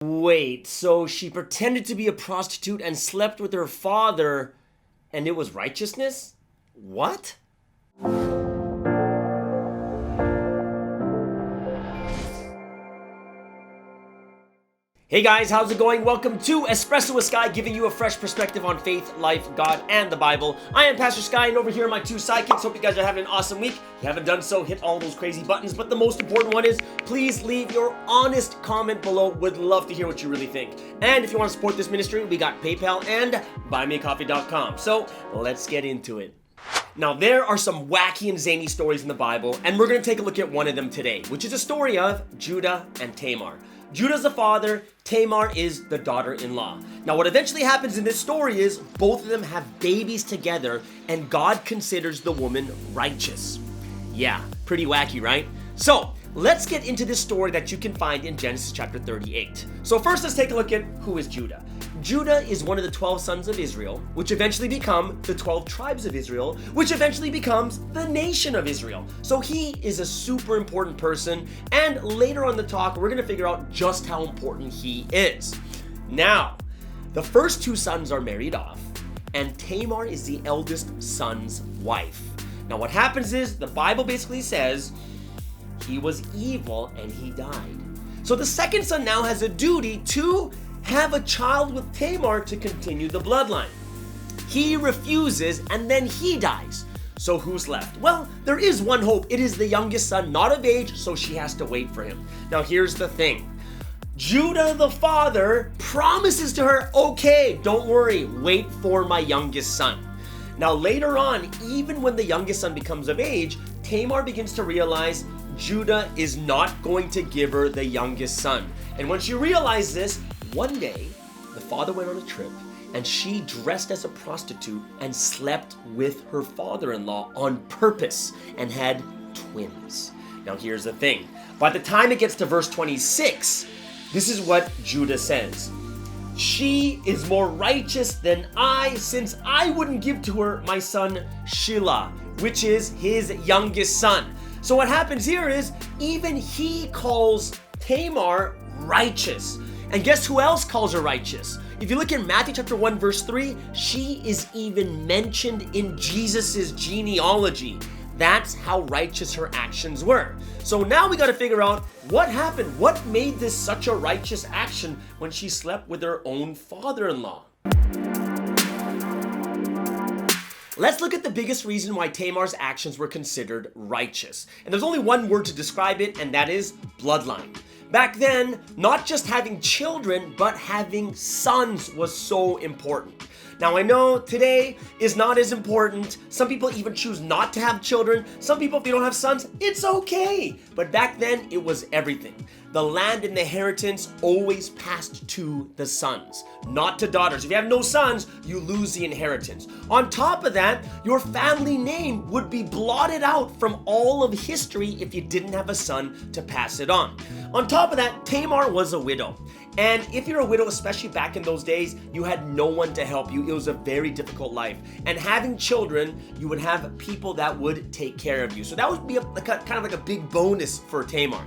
Wait, so she pretended to be a prostitute and slept with her father, and it was righteousness? What? Hey guys, how's it going? Welcome to Espresso with Sky, giving you a fresh perspective on faith, life, God, and the Bible. I am Pastor Sky, and over here are my two sidekicks. Hope you guys are having an awesome week. If you haven't done so, hit all those crazy buttons. But the most important one is, please leave your honest comment below. Would love to hear what you really think. And if you want to support this ministry, we got PayPal and buymeacoffee.com. So let's get into it. Now, there are some wacky and zany stories in the Bible, and we're going to take a look at one of them today, which is a story of Judah and Tamar. Judah's the father, Tamar is the daughter-in-law. Now, what eventually happens in this story is both of them have babies together, and God considers the woman righteous. Yeah, pretty wacky, right? So, let's get into this story that you can find in Genesis chapter 38. So first, let's take a look at who is Judah. Judah is one of the 12 sons of Israel, which eventually become the 12 tribes of Israel, which eventually becomes the nation of Israel. So he is a super important person, and later on the talk, we're going to figure out just how important he is. Now, the first two sons are married off, and Tamar is the eldest son's wife. Now, what happens is, the Bible basically says, he was evil and he died. So the second son now has a duty to have a child with Tamar to continue the bloodline. He refuses and then he dies. So who's left? Well, there is one hope. It is the youngest son, not of age, so she has to wait for him. Now here's the thing. Judah the father promises to her, okay, don't worry, wait for my youngest son. Now later on, even when the youngest son becomes of age, Tamar begins to realize Judah is not going to give her the youngest son. And when she realized this, one day, the father went on a trip and she dressed as a prostitute and slept with her father-in-law on purpose and had twins. Now here's the thing. By the time it gets to verse 26, this is what Judah says. She is more righteous than I, since I wouldn't give to her my son Shelah, which is his youngest son. So what happens here is, even he calls Tamar righteous. And guess who else calls her righteous? If you look in Matthew chapter 1 verse 3, she is even mentioned in Jesus's genealogy. That's how righteous her actions were. So now we got to figure out what happened. What made this such a righteous action when she slept with her own father-in-law? Let's look at the biggest reason why Tamar's actions were considered righteous. And there's only one word to describe it, and that is bloodline. Back then, not just having children, but having sons was so important. Now I know today is not as important. Some people even choose not to have children. Some people, if they don't have sons, it's okay. But back then, it was everything. The land and the inheritance always passed to the sons, not to daughters. If you have no sons, you lose the inheritance. On top of that, your family name would be blotted out from all of history if you didn't have a son to pass it on. On top of that, Tamar was a widow. And if you're a widow, especially back in those days, you had no one to help you. It was a very difficult life. And having children, you would have people that would take care of you. So that would be kind of like a big bonus for Tamar.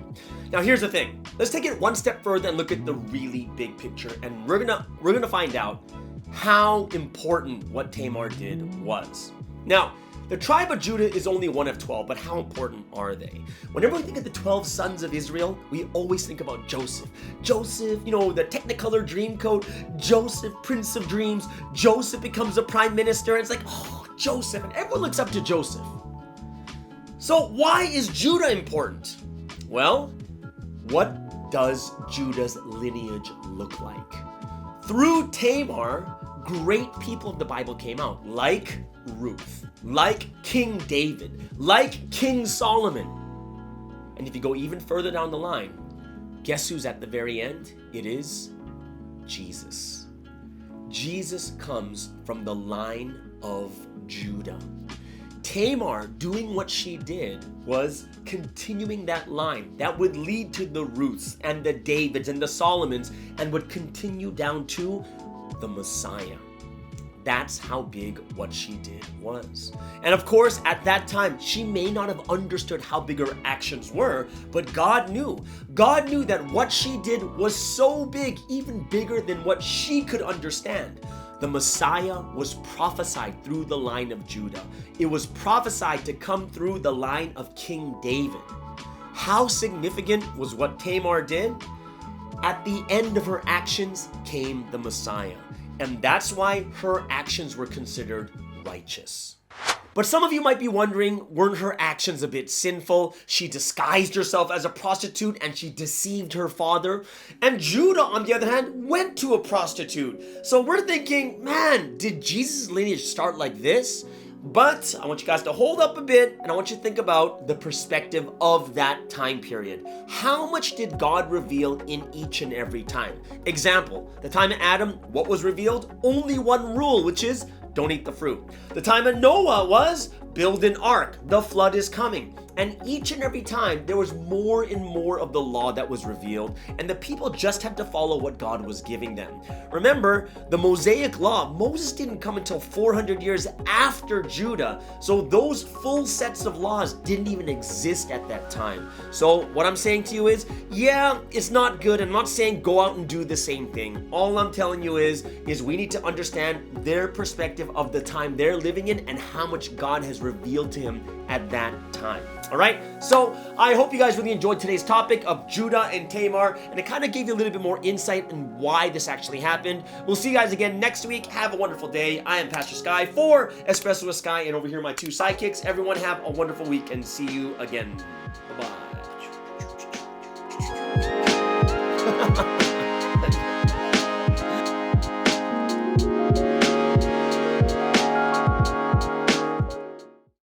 Now here's the thing. Let's take it one step further and look at the really big picture. And we're gonna find out how important what Tamar did was. Now, the tribe of Judah is only one of 12, but how important are they? Whenever we think of the 12 sons of Israel, we always think about Joseph. Joseph, the Technicolor Dreamcoat, Joseph, Prince of Dreams. Joseph becomes a prime minister, and it's like, oh, Joseph, and everyone looks up to Joseph. So why is Judah important? Well, what does Judah's lineage look like? Through Tamar, great people of the Bible came out, like Ruth, like King David, like King Solomon. And if you go even further down the line, guess who's at the very end? It is Jesus. Jesus comes from the line of Judah. Tamar doing what she did was continuing that line that would lead to the Ruths and the Davids and the Solomons and would continue down to the Messiah. That's how big what she did was. And of course, at that time, she may not have understood how big her actions were, but God knew. God knew that what she did was so big, even bigger than what she could understand. The Messiah was prophesied through the line of Judah. It was prophesied to come through the line of King David. How significant was what Tamar did? At the end of her actions came the Messiah. And that's why her actions were considered righteous. But some of you might be wondering, weren't her actions a bit sinful? She disguised herself as a prostitute and she deceived her father. And Judah, on the other hand, went to a prostitute. So we're thinking, man, did Jesus' lineage start like this? But I want you guys to hold up a bit and I want you to think about the perspective of that time period. How much did God reveal in each and every time? Example, the time of Adam, what was revealed? Only one rule, which is don't eat the fruit. The time of Noah was build an ark. The flood is coming. And each and every time there was more and more of the law that was revealed, and the people just had to follow what God was giving them. Remember, the Mosaic law, Moses didn't come until 400 years after Judah. So those full sets of laws didn't even exist at that time. So what I'm saying to you is, yeah, it's not good. I'm not saying go out and do the same thing. All I'm telling you is we need to understand their perspective of the time they're living in and how much God has revealed to him at that time. All right, so I hope you guys really enjoyed today's topic of Judah and Tamar, and it kind of gave you a little bit more insight in why this actually happened. We'll see you guys again next week. Have a wonderful day. I am Pastor Sky for Espresso with Sky, and over here my two sidekicks. Everyone have a wonderful week, and see you again